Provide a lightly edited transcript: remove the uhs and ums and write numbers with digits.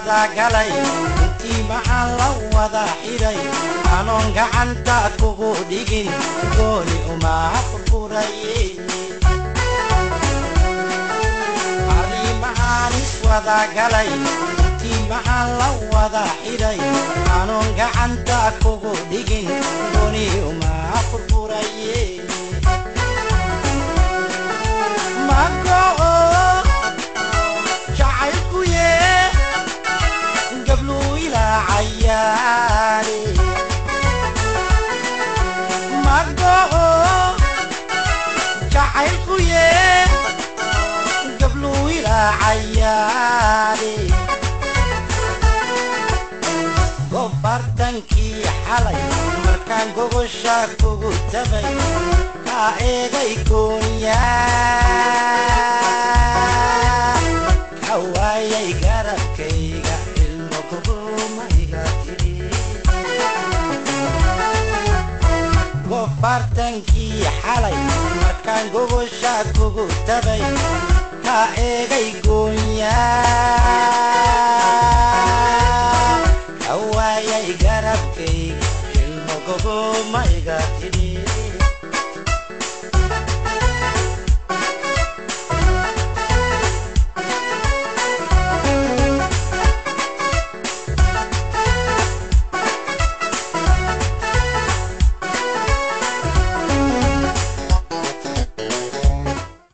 wada galay intii maxaan la wada xidhay anoon gacanta kugu dhigin gooni uma furfuraye arrimahaan iswada galay intii maxaan la wada xidhay anoon gacanta kugu dhigin gooni uma furfuraye عيالي مقبوه جعلكوا يه قبلوا إلى عيالي قبرتنكي حالي مركان قوشاك وقتبي كايغا يكون يا كوايا يقرب كيغا قفرتنكي حالي مركان قوشاك وقتبي كايغا يكون يا كوايا يقرب كيغا المقبو ما يقاتلي